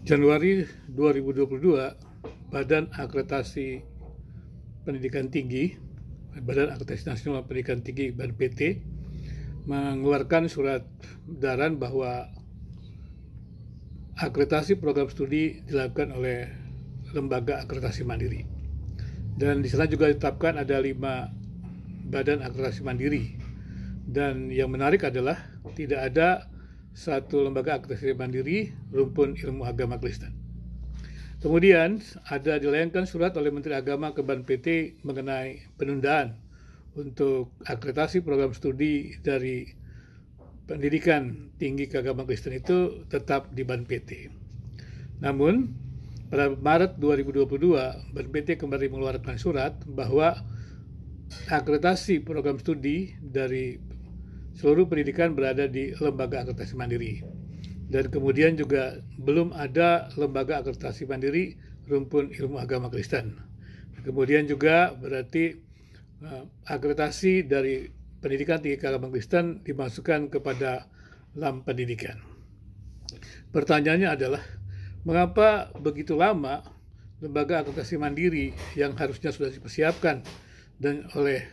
Januari 2022, Badan Akreditasi Pendidikan Tinggi, Badan Akreditasi Nasional Pendidikan Tinggi (BANPT) mengeluarkan surat edaran bahwa akreditasi program studi dilakukan oleh lembaga akreditasi mandiri. Dan di sana juga ditetapkan ada 5 badan akreditasi mandiri. Dan yang menarik adalah tidak ada satu lembaga akreditasi mandiri rumpun ilmu agama Kristen. Kemudian ada dilayangkan surat oleh Menteri Agama ke BANPT mengenai penundaan untuk akreditasi program studi dari pendidikan tinggi keagamaan Kristen itu tetap di BANPT. Namun pada Maret 2022 BANPT kembali mengeluarkan surat bahwa akreditasi program studi dari seluruh pendidikan berada di lembaga akreditasi mandiri. Dan kemudian juga belum ada lembaga akreditasi mandiri rumpun ilmu agama Kristen. Kemudian juga berarti akreditasi dari pendidikan tinggi keagamaan Kristen dimasukkan kepada LAM pendidikan. Pertanyaannya adalah, mengapa begitu lama lembaga akreditasi mandiri yang harusnya sudah dipersiapkan dan oleh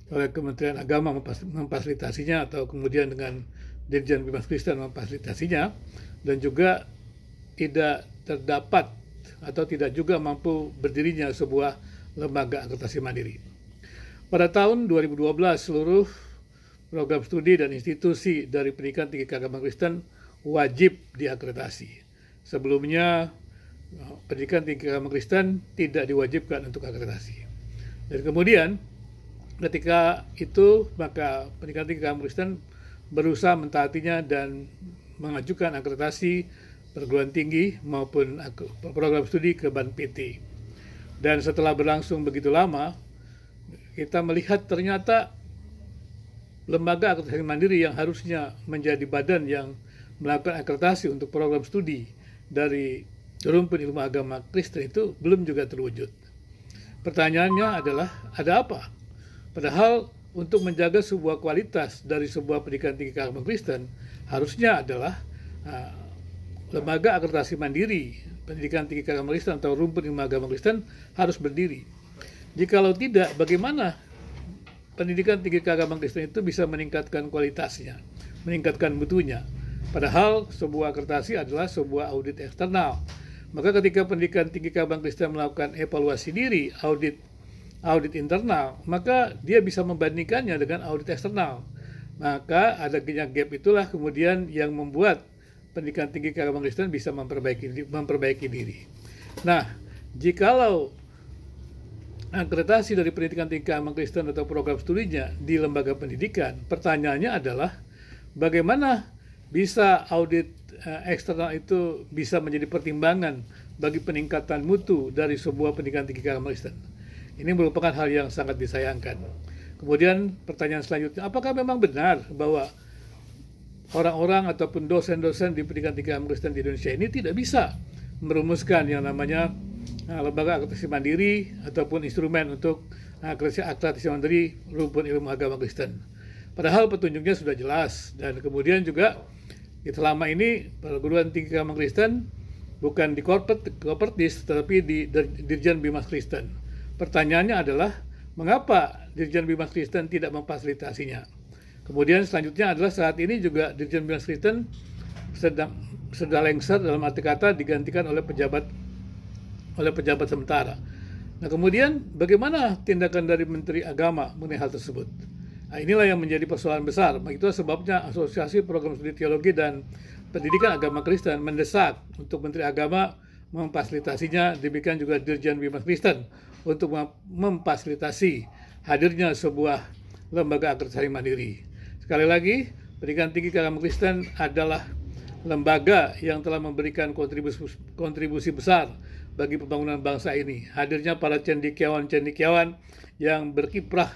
Kementerian Agama memfasilitasinya, atau kemudian dengan Dirjen Bimas Kristen memfasilitasinya, dan juga tidak terdapat atau tidak juga mampu berdirinya sebuah lembaga akreditasi mandiri. Pada tahun 2012 seluruh program studi dan institusi dari pendidikan tinggi keagamaan Kristen wajib diakreditasi. Sebelumnya pendidikan tinggi keagamaan Kristen tidak diwajibkan untuk akreditasi. Dan kemudian ketika itu maka pendidikan tinggi keagamaan Kristen berusaha mentaatinya dan mengajukan akreditasi perguruan tinggi maupun program studi ke BANPT. Dan setelah berlangsung begitu lama, kita melihat ternyata lembaga akreditasi mandiri yang harusnya menjadi badan yang melakukan akreditasi untuk program studi dari rumpun ilmu agama Kristen itu belum juga terwujud. Pertanyaannya adalah, ada apa? Padahal untuk menjaga sebuah kualitas dari sebuah pendidikan tinggi keagamaan Kristen harusnya adalah lembaga akreditasi mandiri pendidikan tinggi keagamaan Kristen atau rumpun ilmu agama Kristen harus berdiri. Jikalau tidak, bagaimana pendidikan tinggi keagamaan Kristen itu bisa meningkatkan kualitasnya, meningkatkan mutunya? Padahal sebuah akreditasi adalah sebuah audit eksternal. Maka ketika pendidikan tinggi keagamaan Kristen melakukan evaluasi diri, audit internal, maka dia bisa membandingkannya dengan audit eksternal. Maka adanya gap itulah kemudian yang membuat pendidikan tinggi keagamaan Kristen bisa memperbaiki diri. Nah, jikalau akreditasi dari pendidikan tinggi keagamaan Kristen atau program studinya di lembaga pendidikan, pertanyaannya adalah bagaimana bisa audit eksternal itu bisa menjadi pertimbangan bagi peningkatan mutu dari sebuah pendidikan tinggi keagamaan Kristen. Ini merupakan hal yang sangat disayangkan. Kemudian pertanyaan selanjutnya, apakah memang benar bahwa orang-orang ataupun dosen-dosen di pendidikan tinggi keagamaan Kristen di Indonesia ini tidak bisa merumuskan yang namanya lembaga akreditasi mandiri ataupun instrumen untuk akreditasi mandiri rumpun ilmu agama Kristen? Padahal petunjuknya sudah jelas. Dan kemudian juga selama ini perguruan tinggi keagamaan Kristen bukan di Kopertis tetapi di Dirjen Bimas Kristen. Pertanyaannya adalah, mengapa Dirjen Bimas Kristen tidak memfasilitasinya? Kemudian selanjutnya adalah saat ini juga Dirjen Bimas Kristen sedang lengser, dalam arti kata digantikan oleh pejabat sementara. Nah, kemudian bagaimana tindakan dari Menteri Agama mengenai hal tersebut? Nah, inilah yang menjadi persoalan besar. Itulah sebabnya Asosiasi Program Studi Teologi dan Pendidikan Agama Kristen mendesak untuk Menteri Agama memfasilitasinya, demikian juga Dirjen Bimas Kristen untuk memfasilitasi hadirnya sebuah lembaga akreditasi mandiri. Sekali lagi, pendidikan tinggi keagamaan Kristen adalah lembaga yang telah memberikan kontribusi besar bagi pembangunan bangsa ini. Hadirnya para cendekiawan yang berkiprah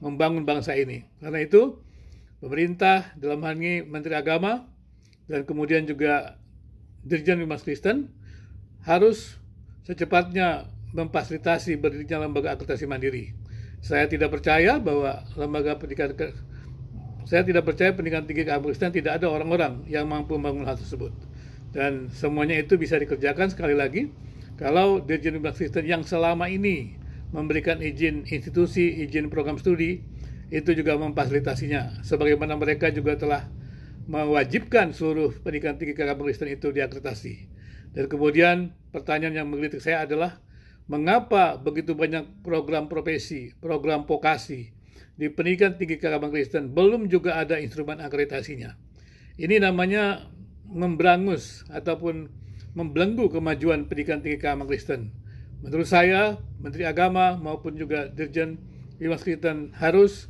membangun bangsa ini. Karena itu, pemerintah dalam hal ini Menteri Agama dan kemudian juga Dirjen Bimas Kristen harus secepatnya memfasilitasi berdirinya lembaga akreditasi mandiri. Saya tidak percaya bahwa pendidikan tinggi keagamaan Kristen tidak ada orang-orang yang mampu membangun hal tersebut. Dan semuanya itu bisa dikerjakan sekali lagi kalau Dirjen Bimbingan Kristen yang selama ini memberikan izin institusi, izin program studi, itu juga memfasilitasinya. Sebagaimana mereka juga telah mewajibkan seluruh pendidikan tinggi keagamaan Kristen itu diakreditasi. Dan kemudian pertanyaan yang menggelitik saya adalah, mengapa begitu banyak program profesi, program vokasi di pendidikan tinggi keagamaan Kristen belum juga ada instrumen akreditasinya? Ini namanya memberangus ataupun membelenggu kemajuan pendidikan tinggi keagamaan Kristen. Menurut saya, Menteri Agama maupun juga Dirjen Bimbingan Kristen harus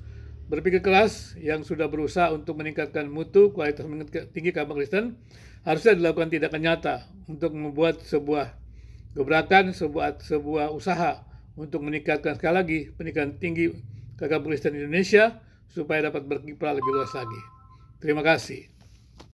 berpikir keras, yang sudah berusaha untuk meningkatkan mutu kualitas tinggi keagamaan Kristen, harusnya dilakukan tindakan nyata untuk membuat sebuah gebrakan, sebuah usaha untuk meningkatkan sekali lagi pendidikan tinggi keagamaan Kristen di Indonesia supaya dapat berkiprah lebih luas lagi. Terima kasih.